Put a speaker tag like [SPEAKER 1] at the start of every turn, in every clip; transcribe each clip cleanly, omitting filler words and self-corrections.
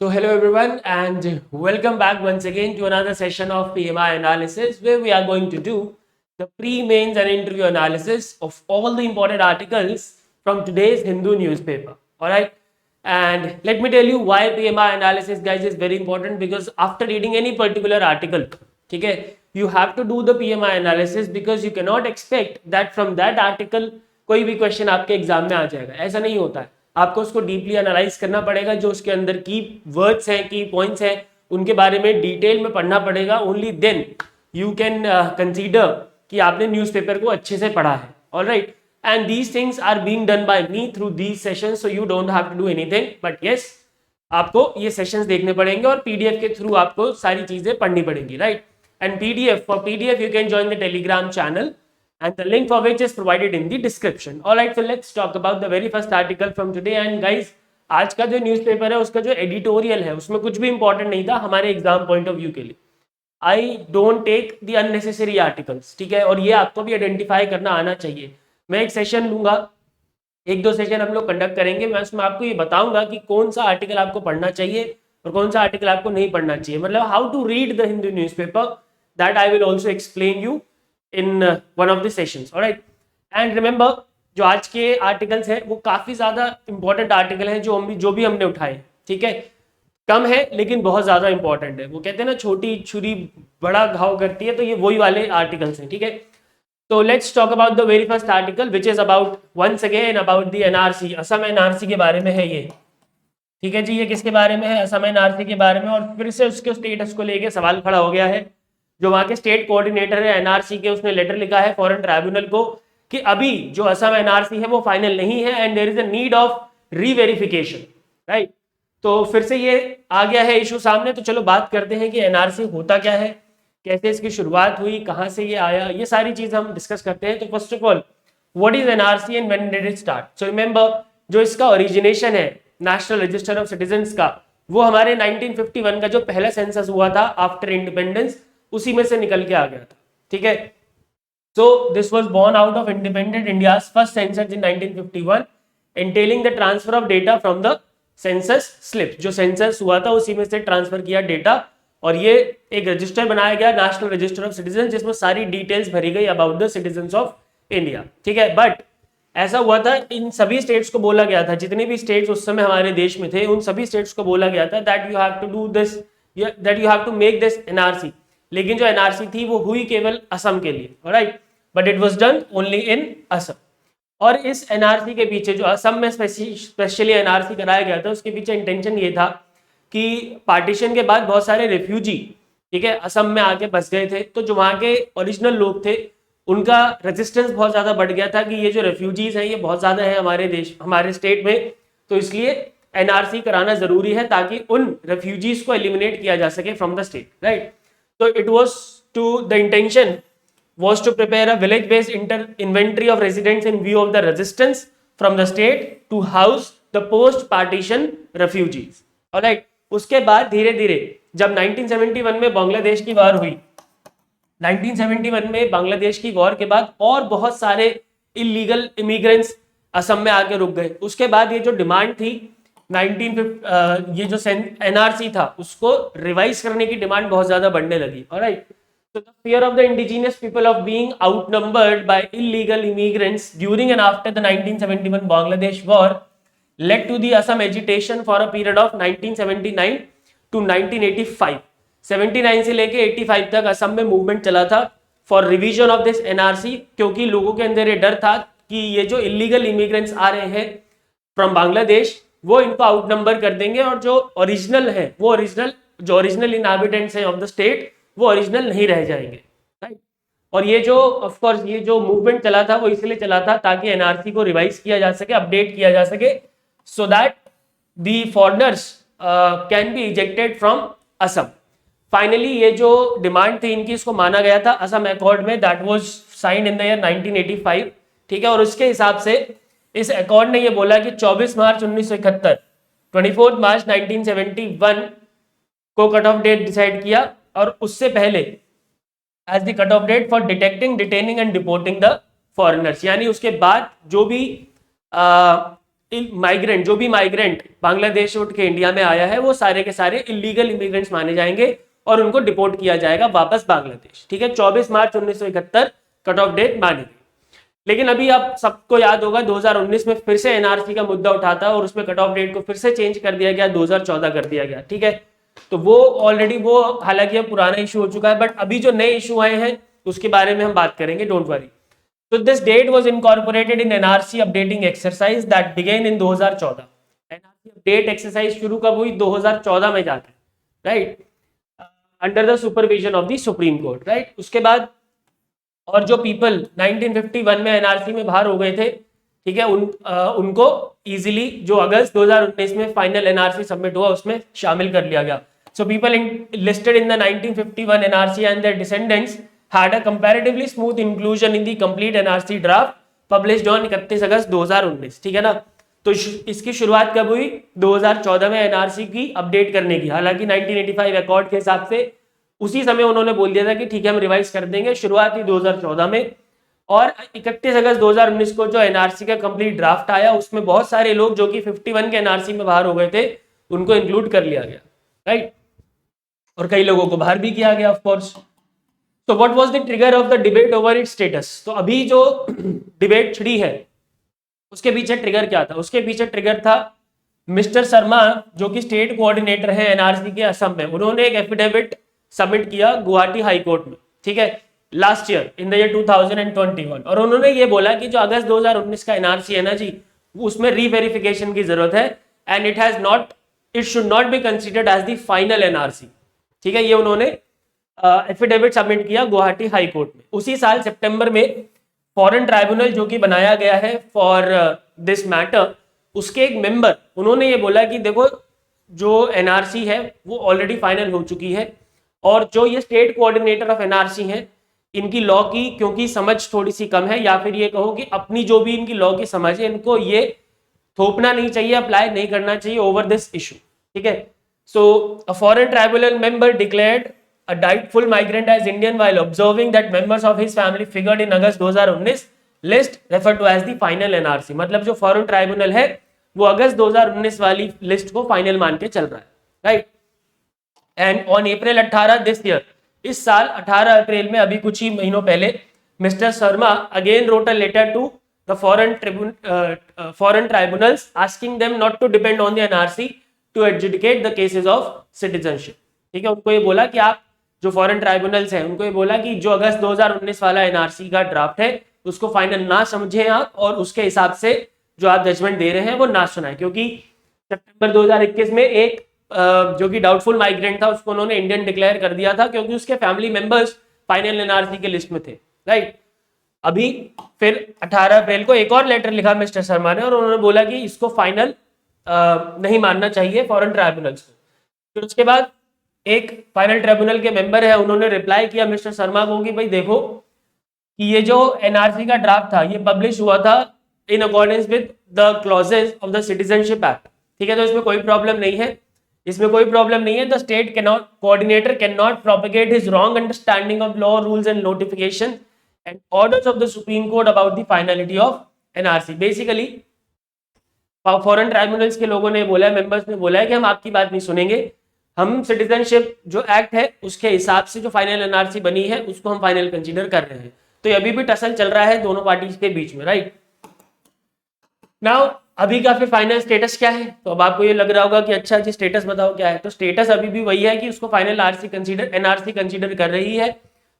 [SPEAKER 1] So hello everyone and welcome back once again to another session of PMI analysis where we are going to do the pre-mains and interview analysis of all the important articles from today's Hindu newspaper. Alright, and let me tell you why PMI analysis guys is very important, because after reading any particular article, okay, you have to do the PMI analysis because you cannot expect that from that article कोई भी question आपके exam में आ जाएगा. ऐसा नहीं होता है. आपको उसको डीपली एनालाइज करना पड़ेगा. जो उसके अंदर की वर्ड्स हैं, की पॉइंट्स हैं, उनके बारे में डिटेल में पढ़ना पड़ेगा. Only then you can consider कि आपने न्यूज़पेपर को अच्छे से पढ़ा है. Alright, and these things are being done by me through these sessions, so you don't have to do anything, but yes आपको ये सेशंस देखने पड़ेंगे और पीडीएफ के थ्रू आपको सारी चीजें पढ़नी पड़ेंगी. Right, and PDF you can join the Telegram channel and the link for which is provided in the description. Alright, so let's talk about the very first article from today. And guys, आज का जो newspaper है उसका जो editorial है उसमें कुछ भी इंपॉर्टेंट नहीं था हमारे एग्जाम पॉइंट ऑफ व्यू के लिए. I don't take the unnecessary articles, ठीक है, और ये आपको भी आइडेंटिफाई करना आना चाहिए. मैं एक सेशन लूंगा, एक दो सेशन हम लोग कंडक्ट करेंगे. मैं उसमें आपको ये बताऊंगा कि कौन सा आर्टिकल आपको पढ़ना चाहिए और कौन सा आर्टिकल आपको नहीं पढ़ना चाहिए. मतलब how to read the Hindu newspaper, that I will also explain you in one of the sessions. Alright, and remember जो आज के आर्टिकल्स हैं वो काफ़ी ज़्यादा इंपॉर्टेंट आर्टिकल हैं जो भी हमने उठाए. ठीक है, कम है लेकिन बहुत ज़्यादा इंपॉर्टेंट है. वो कहते हैं ना छोटी छुरी बड़ा घाव करती है, तो ये वही वाले आर्टिकल्स हैं. ठीक है, तो let's talk about the very first article which is about once again about the NRC. Assam NRC के बारे में है ये. ठीक है जी, ये किसके बारे में है? असम एनआरसी के बारे में. और फिर से उसके स्टेटस को लेके सवाल खड़ा हो गया है. जो वहाँ के स्टेट कोऑर्डिनेटर है एनआरसी के, उसने लेटर लिखा है फॉरेन ट्राइब्यूनल को कि अभी जो असम एनआरसी है वो फाइनल नहीं है and there is a need of reverification. Right, तो फिर से ये आ गया है इशू सामने. तो चलो बात करते हैं कि एनआरसी होता क्या है, कैसे इसकी शुरुआत हुई, कहाँ से ये आया, ये सारी चीज हम डिस्कस करते हैं. तो first of all, what is NRC and when did it start? So remember, जो इसका ओरिजिनेशन है नेशनल रजिस्टर ऑफ सिटीजन्स का, वो हमारे 1951 का जो पहला सेंसस हुआ था आफ्टर इंडिपेंडेंस, उसी में से निकल के आ गया था. ठीक है, so this was born out of independent India's first census in 1951 entailing the transfer of data from the census slip. जो सेंसस हुआ था उसी में से ट्रांसफर किया डेटा और ये एक रजिस्टर बनाया गया नेशनल रजिस्टर ऑफ सिटीजन, जिसमें सारी डिटेल्स भरी गई about the citizens of India. ठीक है, बट ऐसा हुआ था, इन सभी स्टेट्स को बोला गया था, जितने भी स्टेट्स उस समय हमारे देश में थे उन सभी स्टेट्स को बोला गया था that you have to do this, that you have to make this NRC. लेकिन जो एनआरसी थी वो हुई केवल असम के लिए. Right, but it was done only in Assam. और इस एनआरसी के पीछे, जो असम में स्पेशली एनआरसी कराया गया था, उसके पीछे इंटेंशन ये था कि पार्टीशन के बाद बहुत सारे रिफ्यूजी, ठीक है, असम में आके बस गए थे. तो जो वहाँ के ओरिजिनल लोग थे उनका रेजिस्टेंस बहुत ज़्यादा बढ़ गया था कि ये जो रेफ्यूजीज हैं ये बहुत ज़्यादा है हमारे देश, हमारे स्टेट में, तो इसलिए एनआरसी कराना ज़रूरी है ताकि उन रेफ्यूजीज को एलिमिनेट किया जा सके from the state. Right, so it was to the intention was to prepare a village based inventory of residents in view of the resistance from the state to house the post partition refugees. alright, उसके बाद धीरे धीरे जब 1971 में बांग्लादेश की war हुई, 1971 में बांग्लादेश की वॉर के बाद और बहुत सारे इलीगल इमिग्रेंट्स असम में आके रुक गए. उसके बाद ये जो डिमांड थी 1950, ये जो एनआरसी था उसको रिवाइज करने की डिमांड बहुत ज्यादा बढ़ने लगी. Alright, so the fear of the indigenous people of being outnumbered by illegal immigrants during and after the 1971 Bangladesh war led to the Assam agitation for a period of 1979 to 1985. 79 से लेके 85 तक असम में movement चला था for revision of this NRC, क्योंकि लोगों के अंदर ये डर था कि ये जो इलीगल इमिग्रेंट्स आ रहे हैं फ्रॉम बांग्लादेश वो इनको आउट नंबर कर देंगे और जो ओरिजिनल है वो ओरिजिनल इनहैबिटेंट्स हैं ऑफ द स्टेट वो ओरिजिनल नहीं रह जाएंगे. राइट, और ये जो ऑफ कोर्स ये जो मूवमेंट चला था वो इसलिए चला था ताकि एनआरसी को रिवाइज किया जा सके, अपडेट किया जा सके, so that the foreigners can be ejected from Assam. Finally ये जो डिमांड थी इनकी, इसको माना गया था असम अकॉर्ड में, that was signed in the year 1985. ठीक है, और उसके हिसाब से इस अकॉर्ड ने ये बोला कि 24 मार्च 1971, 24 मार्च 1971 को कट ऑफ डेट डिसाइड किया, और उससे पहले as the cut off date for detecting, detaining and deporting the foreigners. यानी उसके बाद जो भी माइग्रेंट, जो भी माइग्रेंट बांग्लादेश उठ के इंडिया में आया है वो सारे के सारे इलीगल इमिग्रेंट्स माने जाएंगे और उनको डिपोर्ट किया जाएगा वापस बांग्लादेश। ठीक है, 24 मार्च 1971 कट ऑफ डेट मानी गई। लेकिन अभी आप सबको याद होगा 2019 में फिर से एनआरसी का मुद्दा उठाता और उसमें कट ऑफ डेट को फिर से चेंज कर दिया गया, 2014 कर दिया गया। ठीक है, तो वो ऑलरेडी वो हालांकि अब पुराना इशू हो चुका है, बट अभी जो नए इशू आए हैं उसके बारे में हम बात करेंगे, डोंट वरी। तो this date was incorporated in NRC updating exercise that began in 2014। NRC update exercise शुरू कब हुई? 2014 में जाकर, right, under the supervision of the Supreme Court, right. उसके बाद और जो पीपल 1951 में एनआरसी में बाहर हो गए थे, ठीक है, उनको इजीली जो अगस्त 2019 में फाइनल एनआरसी सबमिट हुआ उसमें शामिल कर लिया गया। So people listed in the 1951 NRC and their descendants had a comparatively smooth inclusion in the complete NRC draft published on 31 अगस्त 2019। ठीक है ना, तो इसकी शुरुआत कब हुई? 2014 में एनआरसी की अपडेट करने की। हालांकि 1985 अकॉर्ड के हिसाब से उसी समय उन्होंने बोल दिया था कि ठीक है हम रिवाइज कर देंगे, शुरुआत हुई 2014 में। और 31 अगस्त 2019 को जो एनआरसी का कंप्लीट ड्राफ्ट आया उसमें बहुत सारे लोग जो कि 51 के एनआरसी में बाहर हो गए थे उनको इंक्लूड कर लिया गया, राइट, और कई लोगों को बाहर भी किया गया, ऑफ कोर्स। तो what was the trigger of the debate over it's status? तो अभी जो डिबेट छिड़ी है उसके पीछे ट्रिगर क्या था? उसके पीछे ट्रिगर था मिस्टर शर्मा जो कि स्टेट कोऑर्डिनेटर है एनआरसी के असम में। उन्होंने एक एफिडेविट सबमिट किया गुवाहाटी हाई कोर्ट में, ठीक है, last year in the year 2021, और उन्होंने ये बोला कि जो अगस्त 2019 का एनआरसी है ना जी, उसमें रीवेरिफिकेशन की जरूरत है and it should not be considered as the final NRC. ठीक है, ये उन्होंने एफिडेविट सबमिट किया गुवाहाटी हाई कोर्ट में। उसी साल सितंबर में फॉरेन ट्राइब्यूनल जो कि बनाया गया है फॉर दिस मैटर, उसके एक मेंबर उन्होंने ये बोला कि देखो जो एनआरसी है वो ऑलरेडी फाइनल हो चुकी है और जो ये स्टेट कोऑर्डिनेटर ऑफ एनआरसी हैं इनकी लॉ की क्योंकि समझ थोड़ी सी कम है, या फिर ये कहो कि अपनी जो भी इनकी लॉ की समझ है इनको ये थोपना नहीं चाहिए, अप्लाई नहीं करना चाहिए ओवर दिस इशू। ठीक है, so a foreign tribunal member declared a doubtful migrant as Indian while observing that members of his family figured in August 2019 list referred to as the final NRC। मतलब जो foreign tribunal है वो अगस्त 2019 वाली list को final मान के चल रहा है, right. And on April 18 this year, इस साल 18 अप्रैल में, अभी कुछ ही महीनों पहले, mister Sharma again wrote a letter to the foreign tribunals asking them not to depend on the NRC to adjudicate the cases of citizenship. ठीक है, उनको ये बोला कि आप जो फॉरेन ट्राइब्यूनल्स हैं उनको ये बोला कि जो अगस्त 2019 वाला एनआरसी का ड्राफ्ट है उसको फाइनल ना समझें आप और उसके हिसाब से जो आप जजमेंट दे रहे हैं वो ना सुनाएं, क्योंकि सितंबर 2021 में एक जो कि डाउटफुल माइग्रेंट था उसको उन्होंने इंडियन डिक्लेयर कर दिया था क्योंकि उसके फैमिली मेंबर्स फाइनल एनआरसी के लिस्ट में थे, राइट। अभी फिर 18 अप्रैल को एक और लेटर लिखा मिस्टर शर्मा ने और उन्होंने बोला कि इसको फाइनल नहीं मानना चाहिए फॉरेन ट्राइब्यूनल्स को। फिर उसके बाद एक फाइनल ट्रिब्यूनल के मेंबर है उन्होंने रिप्लाई किया मिस्टर शर्मा को कि भाई देखो कि ये जो एनआरसी का ड्राफ्ट था ये पब्लिश हुआ था in accordance with the clauses of the citizenship act. ठीक है, तो इसमें कोई प्रॉब्लम नहीं है, इसमें कोई प्रॉब्लम नहीं है। The state coordinator can not propagate his wrong understanding of law, rules and notification and orders of the Supreme court about the finality of NRC. Basically foreign tribunals के लोगों ने बोला है, मेंबर्स ने बोला है कि हम आपकी बात नहीं सुनेंगे, हम सिटीजनशिप जो एक्ट है उसके हिसाब से जो फाइनल एनआरसी बनी है उसको हम फाइनल कंसीडर कर रहे हैं। तो ये अभी भी टसल चल रहा है दोनों पार्टीज के बीच में, राइट। नाउ अभी का फिर फाइनल स्टेटस क्या है? तो अब आपको ये लग रहा होगा कि अच्छा जी स्टेटस बताओ क्या है। तो स्टेटस अभी भी वही है कि उसको फाइनल एनआरसी कंसीडर कर रही है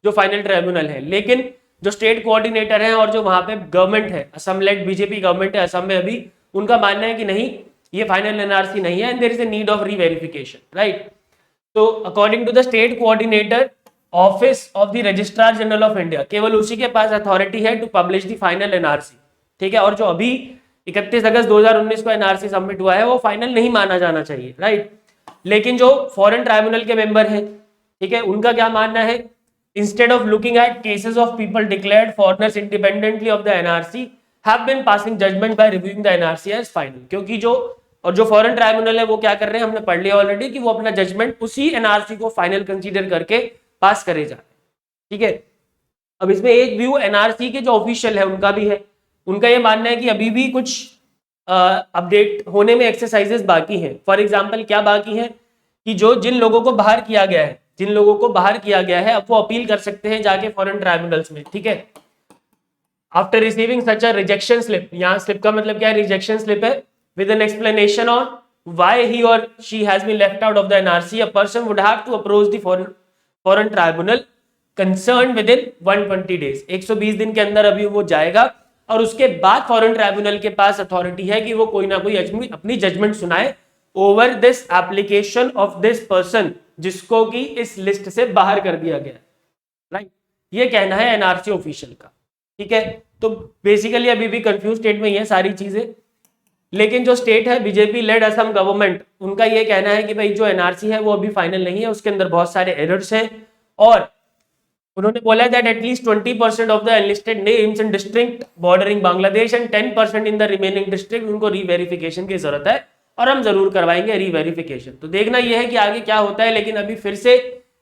[SPEAKER 1] जो फाइनल ट्राइब्यूनल है, लेकिन जो स्टेट कोऑर्डिनेटर है और जो वहां पे गवर्नमेंट है, असम लेड बीजेपी गवर्नमेंट है असम में, अभी उनका मानना है कि नहीं ये फाइनल एनआरसी नहीं है and there is a need of reverification, right. तो according to the state coordinator office of the registrar general of India, केवल उसी के पास अथॉरिटी है to publish the final NRC. ठीक है, और जो अभी 31 अगस्त 2019 को एनआरसी सबमिट हुआ है वो फाइनल नहीं माना जाना चाहिए, राइट। लेकिन जो फॉरेन ट्राइब्यूनल के मेंबर हैं, ठीक है, उनका क्या मानना है? Instead of looking at cases of people declared foreigners independently of the NRC have been passing judgement by reviewing the NRC as final. क्योंकि जो फॉरेन ट्राइब्यूनल है वो क्या कर रहे हैं, हमने पढ़ लिया ऑलरेडी, कि वो अपना जजमेंट उसी एनआरसी को फाइनल कंसीडर करके पास करे जा रहे हैं। ठीक है, अब इसमें एक व्यू एनआरसी के जो ऑफिशियल है उनका भी है। उनका ये मानना है कि अभी भी कुछ अपडेट होने में एक्सरसाइजेस बाकी हैं। फॉर एग्जांपल क्या बाकी है कि जो जिन लोगों को बाहर किया गया है, जिन लोगों को बाहर किया गया है, अब वो अपील कर सकते हैं जाके फॉरेन ट्राइब्यूनल्स में, ठीक है। After receiving such a rejection slip, यहाँ स्लिप का मतलब क्या है, रिजेक्शन स्लिप है, with an explanation on why he or she has been left out of the NRC, a person would have to approach the foreign tribunal concern within 120 days, 120 दिन के अंदर अभी वो जाएगा और उसके बाद फॉरेन ट्राइब्यूनल के पास अथॉरिटी है कि वो कोई ना कोई अपनी जजमेंट सुनाए over this application of this person, जिसको कि इस लिस्ट से बाहर कर दिया गया, राइट। ये कहना है एनआरसी ऑफिशियल का, ठीक है। तो बेसिकली अभी भी कंफ्यूज स्टेट में ही है सारी चीजें, लेकिन जो स्टेट है बीजेपी लेड असम गवर्नमेंट, उनका ये कहना है कि भाई जो एनआरसी है वो अभी फाइनल नहीं है, उसके अंदर बहुत सारे एरर्स हैं, और उन्होंने बोला that at least 20% of the enlisted names in district bordering Bangladesh and 10% in the remaining district, उनको रीवेरिफिकेशन की जरूरत है और हम जरूर करवाएंगे रीवेरिफिकेशन। तो देखना यह है कि आगे क्या होता है, लेकिन अभी फिर से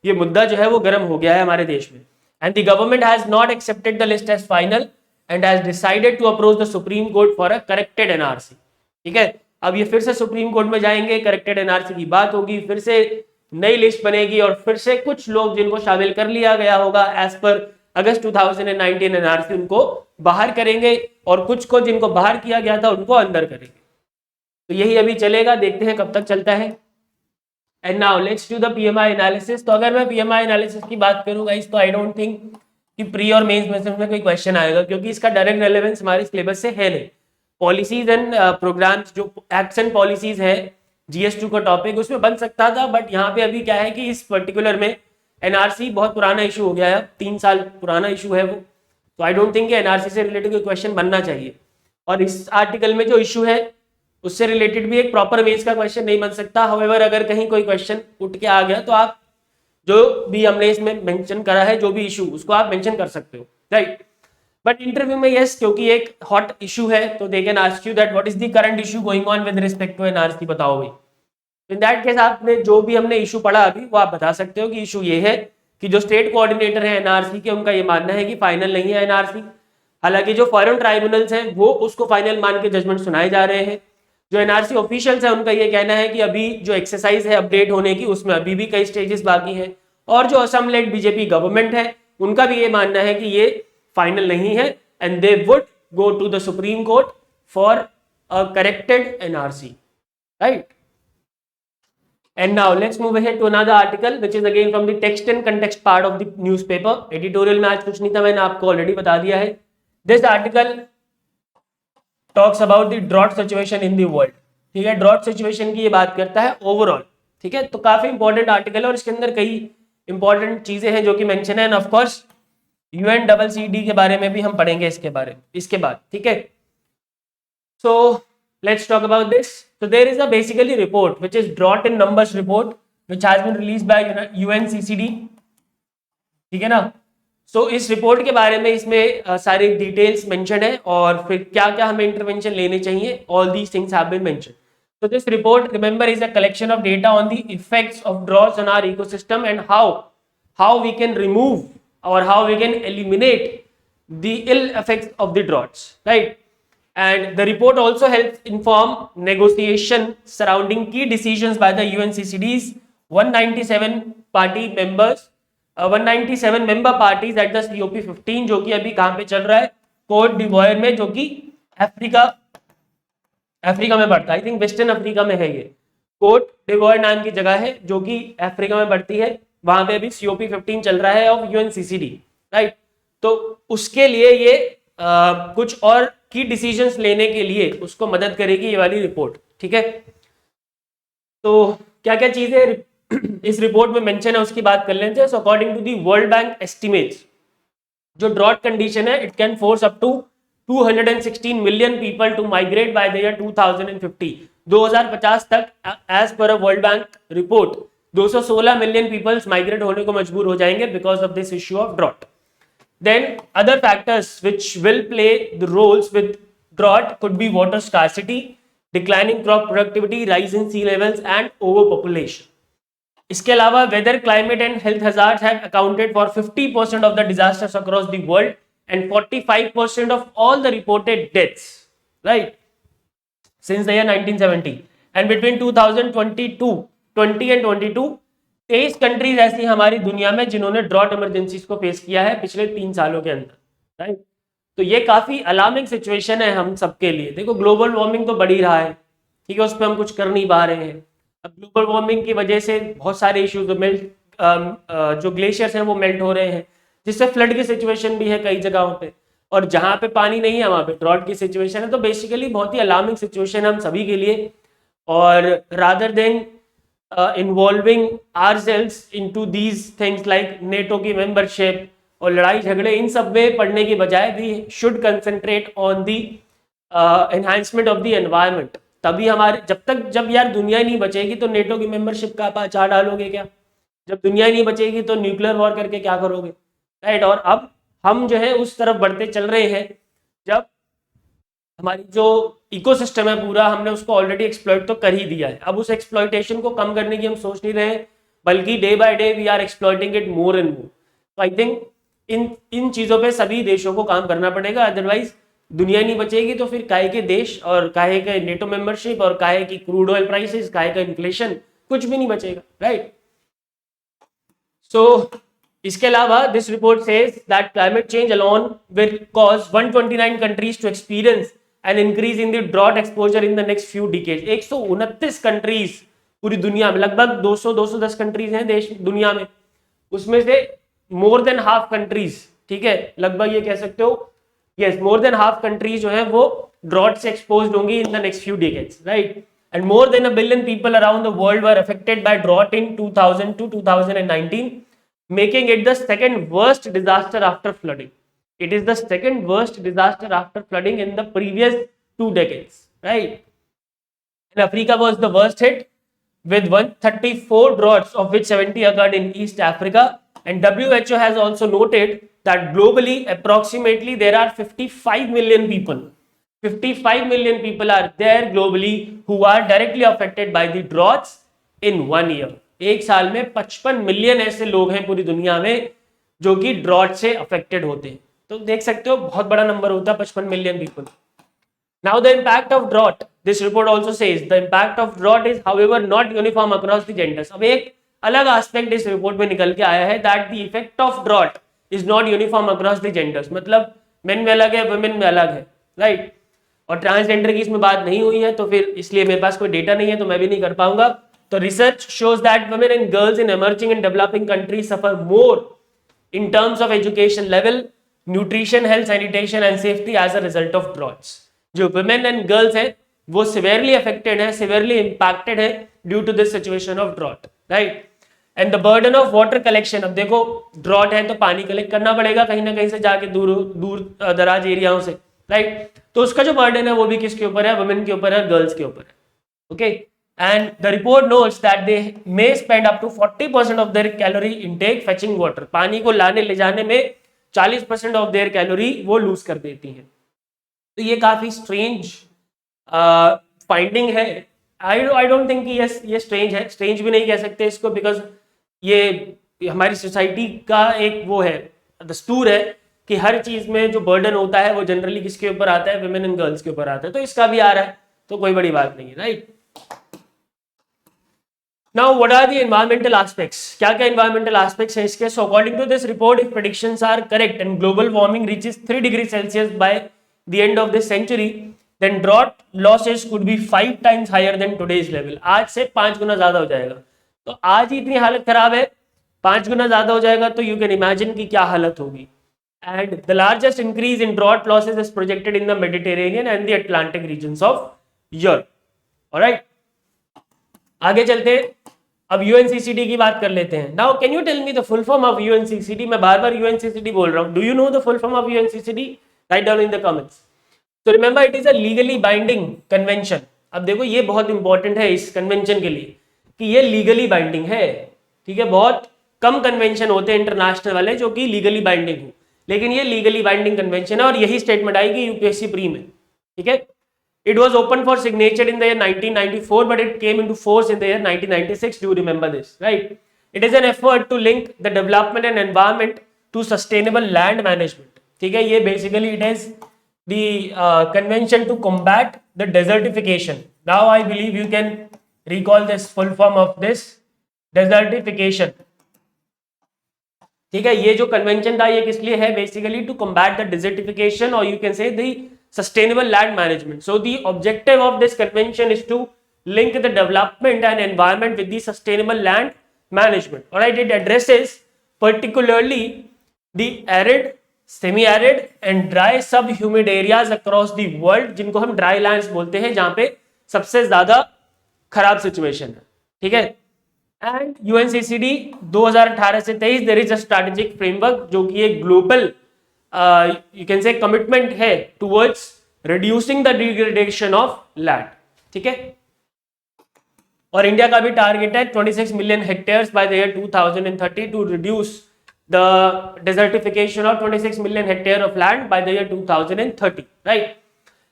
[SPEAKER 1] ये मुद्दा जो है वो गर्म हो गया है हमारे देश में। And the government has not accepted the list as final and has decided to approach the Supreme Court for a corrected NRC, ठीक है। अब ये फिर से सुप्रीम कोर्ट में जाएंगे, करेक्टेड एनआरसी की बात होगी, फिर से नई लिस्ट बनेगी और फिर से कुछ लोग जिनको शामिल कर लिया गया होगा एज पर अगस्त 2019 एनआरसी, उनको बाहर करेंगे और कुछ को जिनको बाहर किया गया था उनको अंदर करेंगे। तो यही अभी चलेगा, देखते हैं कब तक चलता है। And now let's do the PMI analysis. तो अगर मैं पीएमआई एनालिसिस की बात करूं गाइस, तो आई डोंट थिंक कि प्री और मेंस में कोई क्वेश्चन आएगा, क्योंकि इसका डायरेक्ट रेलेवेंस हमारे सिलेबस से है नहीं। पॉलिसीज एंड प्रोग्राम्स, जो एक्ट्स एंड पॉलिसीज है जीएस2 का टॉपिक, उसमें बन सकता था, बट यहाँ पे अभी क्या है कि इस पर्टिकुलर में एनआरसी बहुत पुराना इशू हो गया है, 3 साल पुराना इशू है वो, तो आई डोंट थिंक एनआरसी से रिलेटेड कोई क्वेश्चन बनना चाहिए। और इस आर्टिकल में जो इशू है उससे रिलेटेड भी एक प्रॉपर मेंस का क्वेश्चन नहीं बन सकता। हाउएवर अगर कहीं कोई क्वेश्चन उठ के आ गया तो आप जो भी हमने इसमें मेंशन करा है, जो भी इशू, उसको आप मेंशन कर सकते हो, राइट। बट इंटरव्यू में यस, क्योंकि एक हॉट इशू है, तो they can ask you that what is the current issue going on with respect to NRC, बताओ भाई। इन दैट केस आपने जो भी हमने इशू पढ़ा अभी वो आप बता सकते हो कि इशू ये है कि जो स्टेट कोऑर्डिनेटर है एनआरसी के, उनका ये मानना है कि फाइनल नहीं है एनआरसी। हालांकि जो फॉरेन ट्राइब्यूनल्स हैं वो उसको फाइनल मान के जजमेंट सुनाए जा रहे हैं। जो एनआरसी ऑफिशियल्स है उनका ये कहना है कि अभी जो एक्सरसाइज है अपडेट होने की, उसमें अभी भी कई स्टेजेस बाकी हैं। और जो असम लेड बीजेपी गवर्नमेंट है, उनका भी ये मानना है कि ये फाइनल नहीं है and they would go to the Supreme Court for a corrected NRC, right. And now let's move ahead to another article which is again from the text and context part of the newspaper. Editorial में आज कुछ नहीं था, मैंने आपको already बता दिया है। This article talks about the drought situation in the world, ठीक है। ड्रॉट सिचुएशन की ये बात करता है ओवरऑल, ठीक है। तो काफी इंपॉर्टेंट आर्टिकल है और इसके अंदर कई इंपॉर्टेंट चीजें हैं जो कि मेंशन है, एंड ऑफ कोर्स UNCCD के बारे में भी हम पढ़ेंगे इसके बारे में इसके बाद, ठीक है। So let's talk about this. So there is a basically report which is drought in numbers report which has been released by UNCCD, ठीक है ना। So इस रिपोर्ट के बारे में इसमें सारी डिटेल्स मेंशन है और फिर क्या क्या हमें इंटरवेंशन लेने चाहिए, all these things have been mentioned. So this report, remember, is a collection of data on the effects of droughts on our ecosystem and how we can remove or how we can eliminate the ill effects of the droughts, right? And the report also helps inform negotiation surrounding key decisions by the UNCCD's 197 party members, 197 member parties at the COP15, जो कि अभी कहाँ पे चल रहा है, coat डिवॉयर में, जो कि अफ्रीका में पड़ता है। आई थिंक वेस्टर्न अफ्रीका में है ये, कोट डिवॉयर नाम की जगह है जो कि अफ्रीका में पड़ती है। वहां पे अभी COP15 चल रहा है ऑफ UNCCD, राइट। तो उसके लिए ये कुछ और की डिसीजंस लेने के लिए उसको मदद करेगी ये वाली रिपोर्ट, ठीक है। तो क्या क्या चीजें इस रिपोर्ट में मेंशन है उसकी बात कर लेते हैं। So according to the World Bank estimates, जो ड्रॉट कंडीशन है, it can force up to 216 million people to migrate by the year 2050, 2050 तक as per a World Bank report 216 million peoples migrate होने को मजबूर हो जाएंगे because of this issue of drought. Then other factors which will play the roles with drought could be water scarcity, declining crop productivity, rise in sea levels and overpopulation. इसके अलावा weather, climate and health hazards have accounted for 50% of the disasters across the world and 45% of all the reported deaths, right? since the year 1970 and between 2022 20 and 22 23 countries ऐसी हमारी दुनिया में जिन्होंने drought emergencies को face किया है पिछले 3 सालों के अंदर, राइट। तो ये काफी अलार्मिंग सिचुएशन है हम सबके लिए। देखो ग्लोबल वार्मिंग तो बढ़ ही रहा है, ठीक है, उस पर हम कुछ कर नहीं पा रहे हैं। अब ग्लोबल वार्मिंग की वजह से बहुत सारे इश्यूज जो ग्लेशियर्स हैं वो मेल्ट हो रहे हैं, जिससे फ्लड की सिचुएशन भी है कई जगहों पे, और जहाँ पे पानी नहीं है वहाँ पे ड्रॉट की सिचुएशन है। तो बेसिकली बहुत ही अलार्मिंग सिचुएशन है हम सभी के लिए, और rather than involving ourselves into these things like NATO की मेंबरशिप और लड़ाई झगड़े, इन सब में पढ़ने की बजाय we should concentrate on the enhancement of the environment. तभी हमारे जब यार दुनिया ही नहीं बचेगी तो नेटो की मेंबरशिप का आप अचार डालोगे क्या? जब दुनिया ही नहीं बचेगी तो न्यूक्लियर वॉर करके क्या करोगे, राइट। और अब हम जो है उस तरफ बढ़ते चल रहे हैं, जब हमारी जो इकोसिस्टम है पूरा हमने उसको ऑलरेडी एक्सप्लॉइट तो कर ही दिया है। अब उस एक्सप्लॉइटेशन को कम करने की हम सोच नहीं रहे, बल्कि day by day we are exploiting it more and more. तो आई थिंक इन चीज़ों पे सभी देशों को काम करना पड़ेगा, अदरवाइज दुनिया नहीं बचेगी तो फिर काहे के देश और काहे के नेटो मेंबरशिप और काहे की क्रूड ऑयल प्राइसेस, काहे का इन्फ्लेशन, कुछ भी नहीं बचेगा, राइट। सो इसके अलावा this report says that climate change alone will cause 129 countries to experience an increase in the drought exposure in the next few decades. 129 countries पूरी दुनिया में, लगभग 200-210 कंट्रीज हैं देश दुनिया में, उसमें से मोर देन हाफ कंट्रीज, ठीक है, लगभग ये कह सकते हो, yes, more than half countries जो है वो ड्रॉट से एक्सपोज्ड होंगी इन the next few decades, right. And more than 1 billion people around the world were affected by drought in 2000 to 2019, making it the second worst disaster after flooding. It is the second worst disaster after flooding in the previous 2 decades, right? And Africa was the worst hit with 134 droughts, of which 70 occurred in East Africa. And WHO has also noted that globally, approximately there are 55 million people. 55 million people are there globally who are directly affected by the droughts in 1 year. एक साल में 55 million ऐसे लोग हैं पूरी दुनिया में जो कि ड्रॉट से अफेक्टेड होते हैं। तो देख सकते हो बहुत बड़ा नंबर होता है 55 million people. Now the impact of drought, this report also says the impact of drought is however not uniform across the genders. अब एक अलग एस्पेक्ट इस रिपोर्ट में निकल के आया है, that the effect of drought is not uniform across the genders. मतलब मेन में अलग है, वुमेन में अलग है, राइट। और ट्रांसजेंडर की इसमें बात नहीं हुई है, तो फिर इसलिए मेरे पास कोई डेटा नहीं है तो मैं भी नहीं कर पाऊंगा। तो research shows that women and girls in emerging and developing countries suffer more in terms of education level, nutrition, health, sanitation and safety as a result of droughts. जो women and girls हैं वो severely affected है, severely impacted है due to this situation of drought, right? And the burden of water collection, अब देखो drought है तो पानी कलेक्ट करना पड़ेगा कहीं ना कहीं से जाके दूर दराज एरियाओं से, right? तो उसका जो burden है वो भी किसके ऊपर है? women के ऊपर है, girls के ऊपर है, okay? And the report notes that they may spend up to 40% of their calorie intake fetching water. पानी को लाने ले जाने में 40% of their calorie वो लूज कर देती हैं। तो ये काफी स्ट्रेंज फाइंडिंग है। आई डोंट थिंक कि ये स्ट्रेंज है, स्ट्रेंज भी नहीं कह सकते इसको, बिकॉज ये हमारी सोसाइटी का एक वो है, दस्तूर है कि हर चीज में जो बर्डन होता है वो जनरली किसके ऊपर आता है? वुमेन एंड गर्ल्स के ऊपर आता है। तो इसका भी आ रहा है तो कोई बड़ी बात नहीं है, right. Now, what are the environmental aspects? क्या environmental aspects हैं इसके? So, according to this report, if predictions are correct and global warming reaches 3 degrees Celsius by the end of this century, then drought losses could be 5 times higher than today's level. आज से 5 गुना ज्यादा हो जाएगा। तो आज ही इतनी हालत खराब है, 5 गुना ज्यादा हो जाएगा तो you can imagine कि क्या हालत होगी। And the largest increase in drought losses is projected in the Mediterranean and the Atlantic regions of Europe. All right. आगे चलते हैं, अब यूएनसीसीडी की बात कर लेते हैं। Now can you tell me the full form of UNCCD? मैं बार बार यूएनसीसीडी बोल रहा हूं। Do you know the full form of UNCCD? Write down in the comments. So remember it is a legally binding convention. अब देखो ये बहुत इंपॉर्टेंट है इस कन्वेंशन के लिए कि ये लीगली बाइंडिंग है, ठीक है। बहुत कम कन्वेंशन होते हैं इंटरनेशनल वाले जो कि लीगली बाइंडिंग हो, लेकिन ये लीगली बाइंडिंग कन्वेंशन है और यही स्टेटमेंट आएगी यूपीएससी प्री में, ठीक है। It was open for signature in the year 1994, but it came into force in the year 1996. Do you remember this? Right? It is an effort to link the development and environment to sustainable land management. ठीक है, ये basically it is the convention to combat the desertification. Now I believe you can recall this full form of this desertification. ठीक है, ये जो convention था ये किस लिए है? Basically to combat the desertification or you can say the sustainable land management. So the objective of this convention is to link the development and environment with the sustainable land management. Alright, it addresses particularly the arid, semi-arid and dry sub-humid areas across the world, जिनको हम dry lands बोलते हैं, जहां पे सबसे ज्यादा खराब situation है. ठीक है. एंड यूएनसीसीडी 2018 से 23 there is a strategic framework जो कि एक global you can say commitment है towards reducing the degradation of land. ठीक है. और इंडिया का भी टारगेट है 26 million hectares by the year 2030 to reduce the desertification of 26 million hectare of land by the year 2030. Right.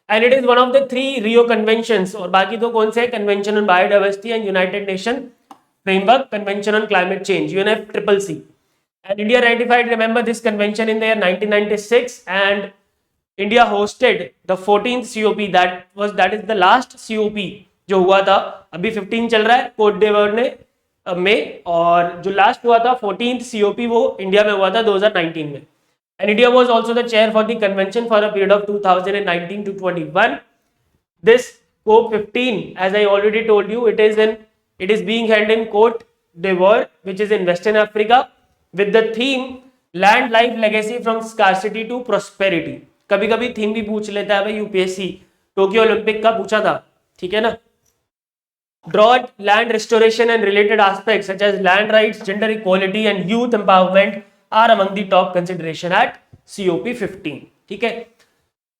[SPEAKER 1] And it is one of the 3 Rio conventions. और बाकी दो कौन से? Convention on biodiversity and United nation framework convention on climate change, UNFCCC. And India ratified, remember, this convention in the year 1996, and India hosted the 14th COP. That is the last COP जो हुआ था. अभी 15 चल रहा है coat devour में, और जो लास्ट हुआ था 14th COP वो इंडिया में हुआ था 2019 में. And India was also the chair for the convention for a period of 2019 to 21. This COP15, as I already told you, it is being held in Cote d'Ivoire, which is in Western Africa, with the theme Land Life Legacy from Scarcity to Prosperity. कभी कभी theme भी पूछ लेता है भाई UPSC. Tokyo Olympic का पूछा था. ठीक है ना. Drought, land restoration and related aspects such as land rights, gender equality and youth empowerment are among the top consideration at COP15. ठीक है.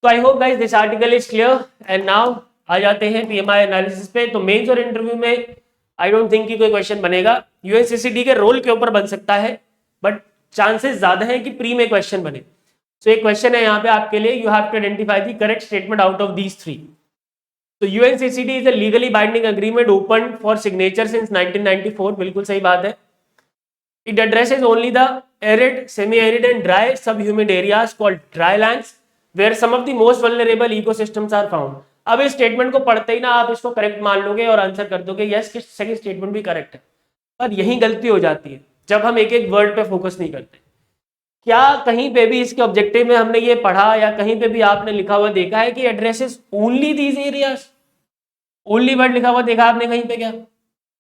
[SPEAKER 1] तो I hope guys this article is clear. And now आ जाते हैं PMI analysis पे. तो mains और interview में आई डोंट थिंक कि कोई क्वेश्चन बनेगा. यूएनसीसीडी के रोल के ऊपर बन सकता है, बट चांसेस ज्यादा है कि प्री में क्वेश्चन बने. सो एक क्वेश्चन है यहाँ पे आपके लिए. You have to identify the correct statement out of these 3. तो UNCCD is a legally binding agreement open for signature since 1994. बिल्कुल सही बात है. It addresses only the arid, semi arid and dry sub humid areas called dry lands where some of the most vulnerable ecosystems are found. अब इस statement को पढ़ते ही ना आप इसको करेक्ट मान लोगे और आंसर कर दोगे यस कि सेकंड स्टेटमेंट भी करेक्ट है. पर यही गलती हो जाती है जब हम एक एक वर्ड पे फोकस नहीं करते. क्या कहीं पे भी इसके ऑब्जेक्टिव में हमने ये पढ़ा या कहीं पे भी आपने लिखा हुआ देखा है कि addresses only these areas? Only word लिखा हुआ देखा आपने कहीं पे क्या?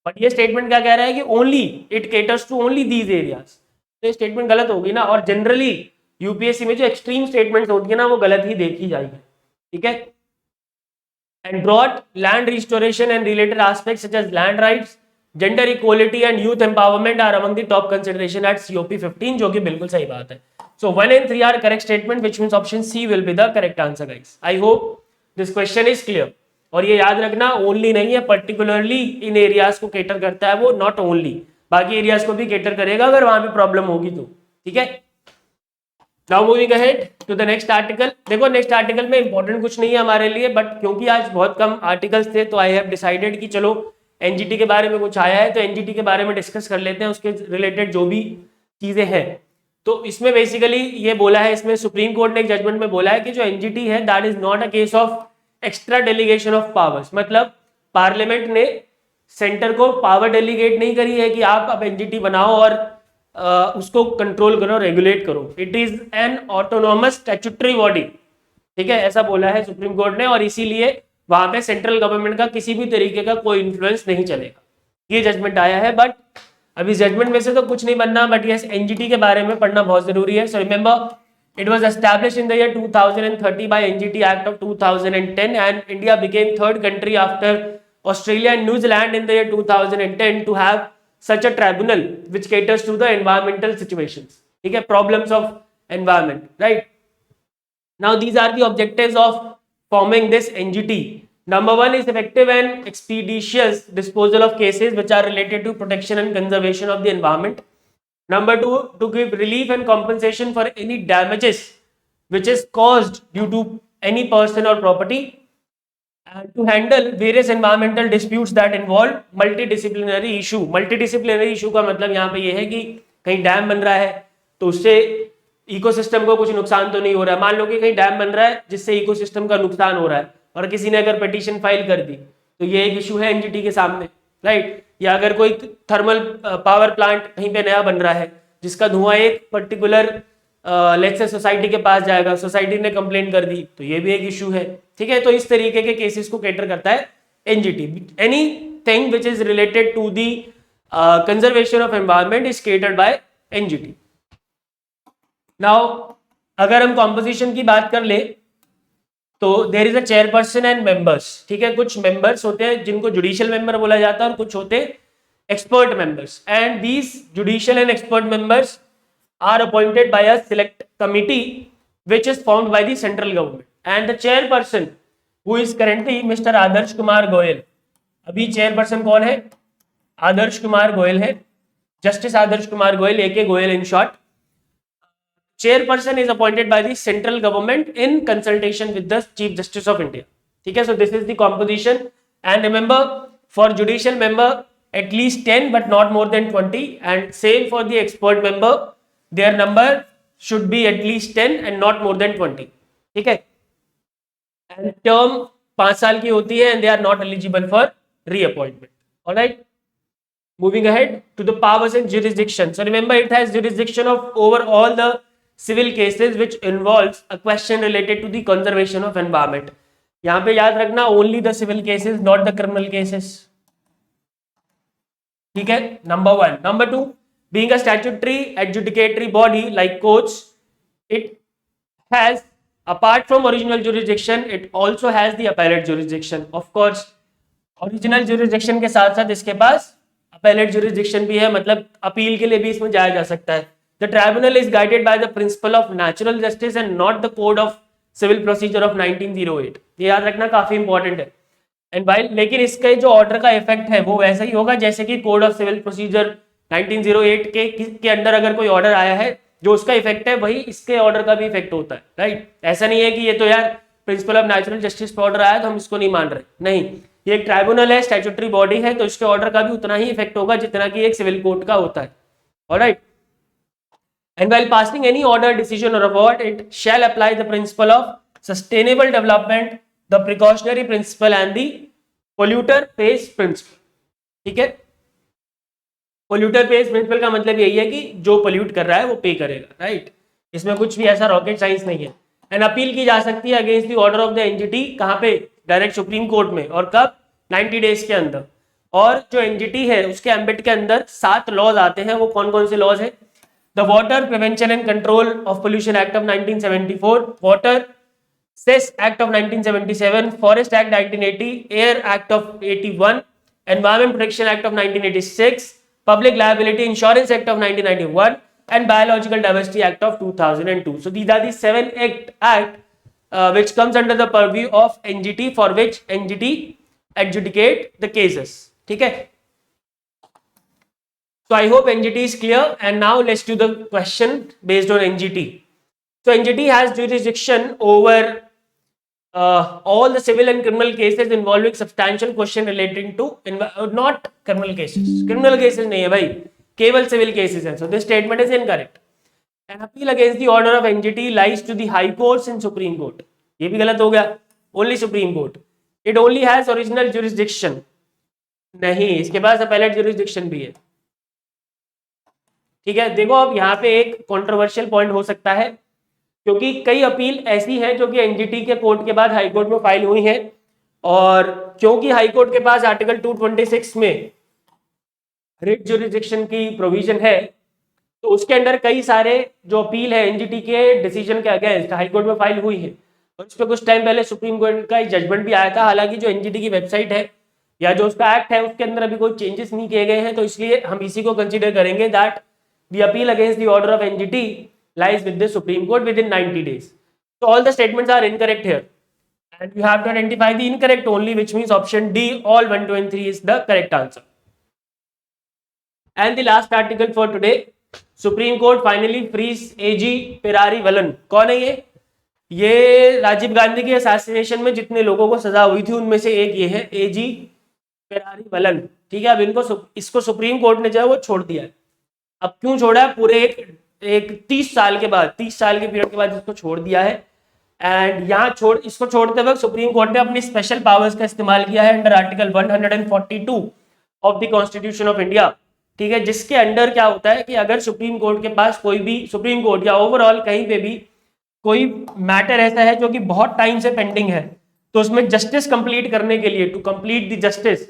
[SPEAKER 1] बट ये स्टेटमेंट क्या कह रहा है कि only it caters to only these areas. तो ये स्टेटमेंट गलत होगी ना. और जनरली यूपीएससी में जो एक्सट्रीम स्टेटमेंट होती है ना वो गलत ही देखी जाएगी. ठीक है. And drought, land restoration and related aspects such as land rights, gender equality and youth empowerment are among the top consideration at COP15, जो कि बिल्कुल सही बात है. So 1 and 3 are correct statement, which means option C will be the correct answer, guys. I hope this question is clear. और ये याद रखना only नहीं है, particularly इन एरियाज को केटर करता है वो, not only. बाकी एरियाज को भी केटर करेगा अगर वहां पे प्रॉब्लम होगी तो. ठीक है. Now moving ahead to the next article. देखो नेक्स्ट आर्टिकल में इंपॉर्टेंट कुछ नहीं है हमारे लिए, बट क्योंकि आज बहुत कम आर्टिकल्स थे तो आई हैव डिसाइडेड कि चलो एनजीटी के बारे में कुछ आया है तो एनजीटी के बारे में डिस्कस कर लेते हैं, उसके रिलेटेड जो भी चीजें हैं. तो इसमें बेसिकली ये बोला है, इसमें सुप्रीम कोर्ट ने एक जजमेंट में बोला है कि जो एनजीटी है that is not a case of extra delegation of powers. मतलब पार्लियामेंट ने सेंटर को पावर डेलीगेट नहीं करी है कि आप अब एनजीटी बनाओ और उसको कंट्रोल करो, रेगुलेट करो. It is an autonomous statutory body. ठीक है, ऐसा बोला है सुप्रीम कोर्ट ने, और इसीलिए वहां पे सेंट्रल गवर्नमेंट का किसी भी तरीके का कोई इन्फ्लुएंस नहीं चलेगा. ये जजमेंट आया है. बट अभी जजमेंट में से तो कुछ नहीं बनना, बट यस एनजीटी के बारे में पढ़ना बहुत जरूरी है. So remember it was established in the year 2030 by NGT act of 2010 and India became third country after Australia and New Zealand in the year 2010 to have such a tribunal which caters to the environmental situations. ठीक है, problems of environment, right? Now these are the objectives of forming this NGT. Number 1 is effective and expeditious disposal of cases which are related to protection and conservation of the environment. Number 2, to give relief and compensation for any damages which is caused due to any person or property. And to handle various environmental disputes that involve multidisciplinary issue. Multidisciplinary issue का मतलब यहाँ पे ये है कि कहीं dam बन रहा है तो उससे इकोसिस्टम को कुछ नुकसान तो नहीं हो रहा है. मान लो कि कहीं डैम बन रहा है जिससे इकोसिस्टम का नुकसान हो रहा है और किसी ने अगर पिटीशन फाइल कर दी तो ये एक इशू है एनजीटी के सामने, राइट। या अगर कोई थर्मल पावर प्लांट कहीं पे नया बन रहा है जिसका धुआं एक पर्टिकुलर लेट्स से सोसाइटी के पास जाएगा, सोसाइटी ने कंप्लेंट कर दी तो ये भी एक इशू है, ठीक है। तो इस तरीके के केसेस को कैटर करता है NGT. Anything which is related to the conservation of environment is catered by NGT. Now अगर हम कॉम्पोजिशन की बात कर ले तो there is a chairperson and members, ठीक है। कुछ मेंबर्स होते हैं जिनको जुडिशियल मेंबर बोला जाता है और कुछ होते हैं expert members, and these judicial and expert members are appointed by a select committee which is formed by the central government, and the chairperson who is currently Mr. Adarsh Kumar Goyal. अभी चेयरपर्सन कौन है? आदर्श कुमार गोयल है, justice Adarsh Kumar Goyal AK Goyal in short. chairperson is appointed by the central government in consultation with the chief justice of India, ठीक है। so this is the composition, and remember for judicial member at least 10 but not more than 20, and same for the expert member, their number should be at least 10 and not more than 20, ठीक है। and term 5 साल की होती है and they are not eligible for reappointment, all right। moving ahead to the powers and jurisdiction, so remember it has jurisdiction of over all the civil cases which involves a question related to the conservation of environment। यहां पे याद रखना only the civil cases not the criminal cases, ठीक है। number 1। number 2, being a statutory adjudicatory body like courts, it has, apart from original jurisdiction, it also has the appellate jurisdiction, of course। original jurisdiction के साथ साथ इसके पास appellate jurisdiction भी है, मतलब appeal के लिए भी इसमें जाया जा सकता है। the tribunal is guided by the principle of natural justice and not the code of civil procedure of 1908, ये याद रखना काफी इंपॉर्टेंट है। एंड भाई लेकिन इसके जो ऑर्डर का इफेक्ट है वो वैसा ही होगा जैसे कि कोड ऑफ सिविल प्रोसीजर 1908 के अंदर अगर कोई ऑर्डर आया है जो उसका इफेक्ट है वही इसके ऑर्डर का भी इफेक्ट होता है, राइट। ऐसा नहीं है कि ये तो यार प्रिंसिपल ऑफ नेचुरल जस्टिस पे ऑर्डर आया तो हम इसको नहीं मान रहे, नहीं, ये एक ट्राइब्यूनल है, स्टैट्यूटरी बॉडी है, तो इसके ऑर्डर का भी उतना ही इफेक्ट होगा जितना कि एक सिविल कोर्ट का होता है, alright. And while passing any order, decision or award, it shall apply the principle of sustainable development, the precautionary principle and the polluter pays principle, ठीक है। पोल्यूटर पेज प्रिंसिपल का मतलब यही है कि जो पोल्यूट कर रहा है वो पे करेगा, राइट। इसमें कुछ भी ऐसा रॉकेट साइंस नहीं है। एंड अपील की जा सकती है against the order of the NGT, कहाँ पे? डायरेक्ट सुप्रीम कोर्ट में, और कब? 90 डेज के अंदर। और जो एनजीटी है उसके एम्बिट के अंदर 7 लॉज आते हैं, वो कौन कौन से लॉज है? The water prevention and control of pollution act of 1974, water cess act of 1977, forest act 1980, air act of 81, environment protection act of 1986, Public Liability Insurance Act of 1991, and Biological Diversity Act of 2002. So these are the 7 act which comes under the purview of NGT, for which NGT adjudicate the cases. ठीक है? So I hope NGT is clear, and now let's do the question based on NGT. So NGT has jurisdiction over all the civil and criminal cases involving substantial question relating to not criminal cases, criminal cases नहीं है भाई, केवल civil cases हैं। So this statement is incorrect. An appeal against the order of NGT lies to the high courts and Supreme Court, ये भी गलत हो गया, only Supreme Court. It only has original jurisdiction, नहीं, इसके पास appellate jurisdiction भी है, ठीक है। देखो अब यहाँ पे एक controversial point हो सकता है क्योंकि कई अपील ऐसी है जो कि एनजीटी के कोर्ट के बाद हाई कोर्ट में फाइल हुई है, और क्योंकि हाई कोर्ट के पास आर्टिकल 226 में रिट जुरिस्डिक्शन की प्रोविजन है, तो उसके अंदर कई सारे जो अपील है एनजीटी के डिसीजन के अगेंस्ट हाई कोर्ट में फाइल हुई है, और उस पर कुछ टाइम पहले सुप्रीम कोर्ट का एक जजमेंट भी आया था। हालांकि जो एनजीटी की वेबसाइट है या जो उसका एक्ट है उसके अंदर अभी कोई चेंजेस नहीं किए गए हैं, तो इसलिए हम इसी को कंसिडर करेंगे that the appeal against the order of NGT lies with the Supreme Court within 90 days. So all the statements are incorrect here, and you have to identify the incorrect only, which means option D, all 1, 2 and 3 is the correct answer. And the last article for today, Supreme Court finally frees AG Perarivalan. कौन है ये? ये राजीव गांधी के assassination में जितने लोगों को सजा हुई थी उनमें से एक ये है, AG Perarivalan, ठीक है। अब इसको सुप्रीम कोर्ट ने जो है वो छोड़ दिया है। अब क्यों छोड़ा है? पूरे एक 30 साल के बाद, 30 साल के पीरियड के बाद इसको छोड़ दिया है, एंड यहाँ इसको छोड़ते वक्त सुप्रीम कोर्ट ने अपनी स्पेशल पावर्स का इस्तेमाल किया है under article 142 of the constitution of India, ठीक है, जिसके अंडर क्या होता है कि अगर सुप्रीम कोर्ट के पास कोई भी, सुप्रीम कोर्ट या ओवरऑल कहीं पे भी कोई मैटर ऐसा है जो कि बहुत टाइम से पेंडिंग है, तो उसमें जस्टिस कंप्लीट करने के लिए, टू कंप्लीट द जस्टिस,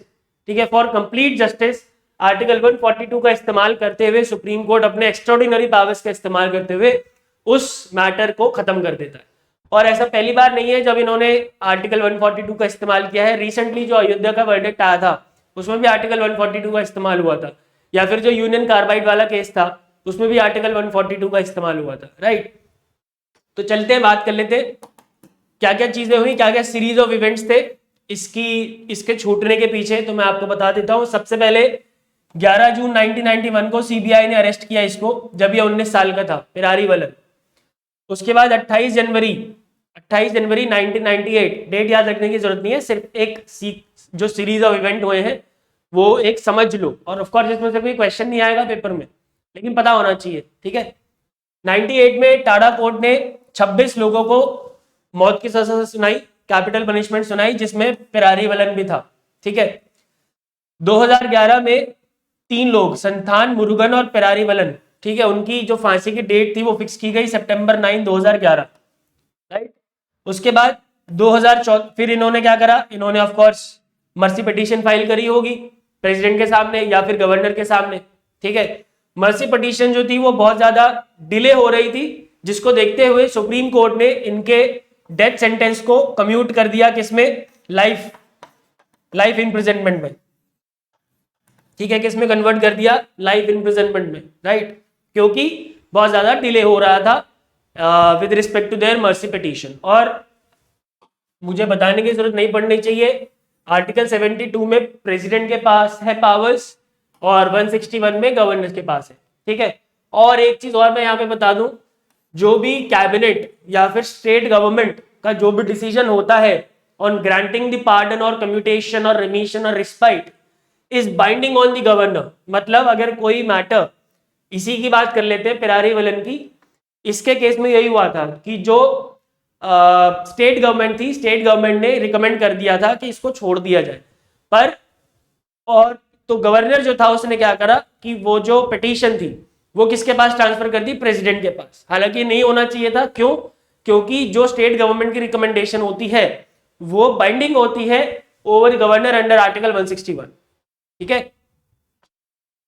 [SPEAKER 1] ठीक है, फॉर कंप्लीट जस्टिस, आर्टिकल 142 का इस्तेमाल करते हुए सुप्रीम कोर्ट अपने एक्स्ट्राऑर्डिनरी पावर्स का इस्तेमाल करते हुए उस मैटर को खत्म कर देता है। और ऐसा पहली बार नहीं है जब इन्होंने आर्टिकल 142 का इस्तेमाल किया है। रिसेंटली जो अयोध्या का वर्डिक्ट आया था उसमें भी आर्टिकल 142 का इस्तेमाल हुआ था, या फिर जो यूनियन कार्बाइड वाला केस था उसमें भी आर्टिकल 142 का इस्तेमाल हुआ था, राइट। तो चलते हैं, बात कर लेते हैं क्या क्या चीजें हुई, क्या क्या सीरीज ऑफ इवेंट्स थे इसके छूटने के पीछे। तो मैं आपको बता देता हूं। सबसे पहले 11 जून 1991 को सीबीआई ने अरेस्ट किया इसको, जब ये 19 साल का था, पिरारी वलन। उसके बाद 28 जनवरी 1998, डेट याद रखने की जरूरत नहीं है, सिर्फ एक जो सीरीज ऑफ इवेंट हुए हैं वो एक समझ लो, और ऑफ कोर्स इसमें से कोई क्वेश्चन नहीं आएगा पेपर में, लेकिन पता होना चाहिए, ठीक है। 98 में टाडा कोर्ट ने 26 लोगों को मौत की सजा सुनाई, कैपिटल पनिशमेंट सुनाई, जिसमें पिरारी वलन भी था, ठीक है। 2011 में 3 लोग, संथान मुरुगन और पिरारी वलन, ठीक है, उनकी जो फांसी की डेट थी वो फिक्स की गई सितंबर 9, 2011, राइट। उसके बाद 2014 फिर इन्होंने क्या करा, इन्होंने of course mercy petition file करी होगी प्रेसिडेंट के सामने या फिर गवर्नर के सामने, ठीक है। मर्सी पिटीशन जो थी वो बहुत ज्यादा डिले हो रही थी, जिसको देखते हुए सुप्रीम कोर्ट ने इनके डेथ सेंटेंस को कम्यूट कर दिया, किसमें, लाइफ इम्प्रिजनमेंट में, ठीक है, किसमें कन्वर्ट कर दिया, लाइफ इम्प्रिजनमेंट में, राइट, क्योंकि बहुत ज्यादा डिले हो रहा था with respect to their mercy petition. और मुझे बताने की जरूरत नहीं पड़नी चाहिए, आर्टिकल 72 में प्रेसिडेंट के पास है पावर्स और 161 में गवर्नर के पास है, ठीक है। और एक चीज और मैं यहाँ पे बता दूं, जो भी कैबिनेट या फिर स्टेट गवर्नमेंट का जो भी डिसीजन होता है ऑन ग्रांटिंग द पार्डन और कम्यूटेशन और रिमिशन और respite is binding on the governor. मतलब अगर कोई मैटर, इसी की बात कर लेते हैं पिरारी वलन की, इसके केस में यही हुआ था कि जो स्टेट गवर्नमेंट थी, स्टेट गवर्नमेंट ने रिकमेंड कर दिया था कि इसको छोड़ दिया जाए, पर और तो गवर्नर जो था उसने क्या करा कि वो जो पिटीशन थी वो किसके पास ट्रांसफर कर दी, प्रेसिडेंट के पास। हालांकि नहीं होना चाहिए था, क्यों, क्योंकि जो स्टेट गवर्नमेंट की रिकमेंडेशन होती है वो बाइंडिंग होती है ओवर गवर्नर अंडर आर्टिकल 161, ठीक है।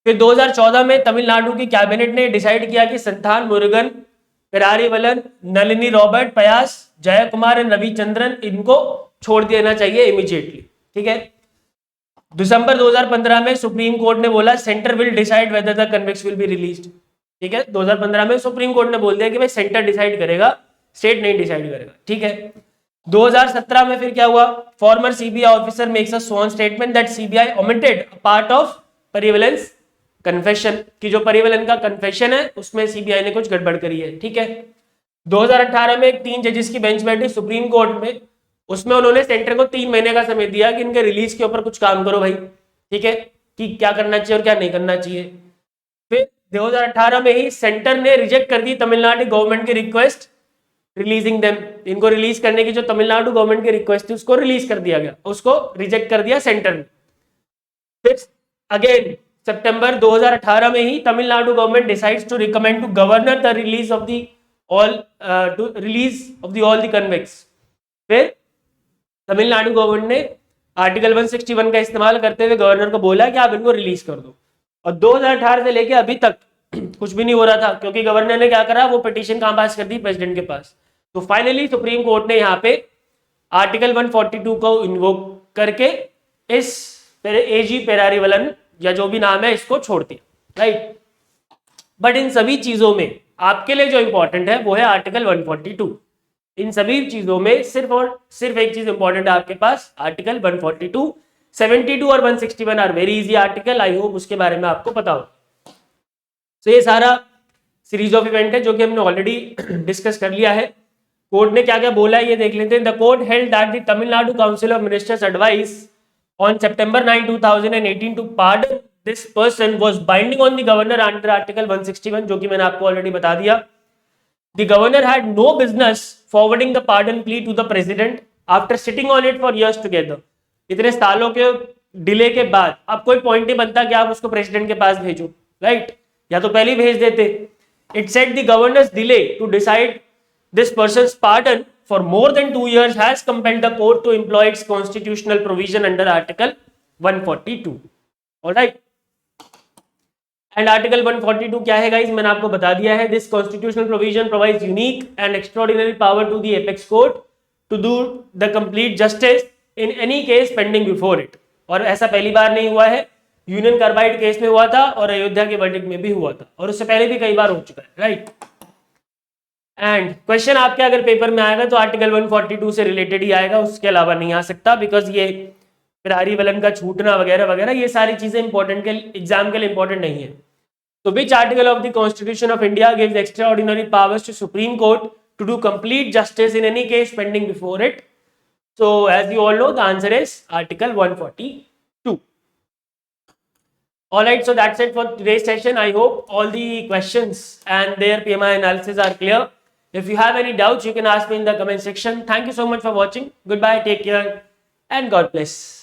[SPEAKER 1] फिर 2014 में तमिलनाडु की कैबिनेट ने डिसाइड किया कि संथान मुरुगन, पिरारी वलन, नलिनी रॉबर्ट, पयास, जयकुमार एंड रविचंद्रन, इनको छोड़ देना चाहिए इमीडिएटली, ठीक है। दिसंबर 2015 में सुप्रीम कोर्ट ने बोला centre will decide whether the convicts will be released, ठीक है। 2015 में सुप्रीम कोर्ट ने बोल दिया कि भाई सेंटर डिसाइड करेगा, स्टेट नहीं डिसाइड करेगा, ठीक है। 2017 में फिर क्या हुआ, former CBI officer makes a sworn statement that CBI omitted part of परिवेलेंस कन्फेशन, की जो परिवेलन का कन्फेशन है उसमें सीबीआई ने कुछ गड़बड़ करी है, ठीक है। 2018 में 3 जजेस की बेंच बैठी सुप्रीम कोर्ट में, उसमें उन्होंने सेंटर को 3 महीने का समय दिया कि इनके रिलीज के ऊपर कुछ काम करो भाई, ठीक है, कि क्या करना चाहिए और क्या नहीं करना चाहिए। फिर 2018 में ही सेंटर ने रिजेक्ट कर दी तमिलनाडु गवर्नमेंट की रिक्वेस्ट रिलीजिंग देम, इनको रिलीज करने की जो तमिलनाडु गवर्नमेंट की रिक्वेस्ट थी उसको रिलीज कर दिया गया, उसको रिजेक्ट कर दिया सेंटर ने। फिर अगेन सितंबर 2018 में ही Tamil Nadu government decides to recommend to governor the release of the all the convicts. फिर तमिलनाडु गवर्नमेंट ने आर्टिकल 161 का इस्तेमाल करते हुए गवर्नर को बोला कि आप इनको रिलीज कर दो, और 2018 से लेके अभी तक कुछ भी नहीं हो रहा था, क्योंकि गवर्नर ने क्या करा, वो पिटीशन कहां पास कर दी, प्रेसिडेंट के पास। तो फाइनली सुप्रीम कोर्ट ने यहाँ पे आर्टिकल 142 को इन्वोक करके इस एजी पिरारी वलन या जो भी नाम है इसको छोड़ दिया, राइट। बट इन सभी चीजों में आपके लिए जो इंपॉर्टेंट है वो है आर्टिकल 142। इन सभी चीजों में सिर्फ और सिर्फ एक चीज इंपॉर्टेंट है आपके पास, आर्टिकल 142, 72 और 161 are very easy article, I hope उसके बारे में आपको पता हो। तो ये सारा सीरीज ऑफ इवेंट है जो कि हमने ऑलरेडी डिस्कस कर लिया है। कोर्ट ने क्या क्या बोला है ये देख लेते हैं। The court held that the Tamil Nadu council of ministers advice on September 9, 2018 to pardon this person was binding on the governor under article 161, जो कि मैंने आपको ऑलरेडी बता दिया। The governor had no business forwarding the pardon plea to the president after sitting on it for years together. इतने सालों के delay के बाद अब कोई पॉइंट नहीं बनता कि आप उसको प्रेसिडेंट के पास भेजो, राइट? या तो पहले ही भेज देते. It said the governor's delay to decide this person's pardon for more than 2 years has compelled the court to employ its constitutional provision under Article 142. All right. And article 142 क्या है guys, मैंने आपको बता दिया है. This constitutional provision provides unique and extraordinary power to the apex court to do the complete justice in any case pending before it. और ऐसा पहली बार नहीं हुआ है, यूनियन कार्बाइड केस में हुआ था और अयोध्या के वर्डिक्ट में भी हुआ था, और उससे पहले भी कई बार हो चुका है, राइट? एंड क्वेश्चन आपके अगर पेपर में आएगा तो आर्टिकल 142 से रिलेटेड ही आएगा, उसके अलावा नहीं आ सकता, बिकॉज ये फिरारी वलन का छूटना वगैरह वगैरह ये सारी चीजें इंपॉर्टेंट के एग्जाम के लिए इंपॉर्टेंट नहीं है. तो which article of the constitution of India gives extraordinary powers to supreme court to do complete justice in any case pending before it? So as you all know, the answer is Article 142. All right, so that's it for today's session. I hope all the questions and their PMI analysis are clear. If you have any doubts, you can ask me in the comment section. Thank you so much for watching. Goodbye, take care, and God bless.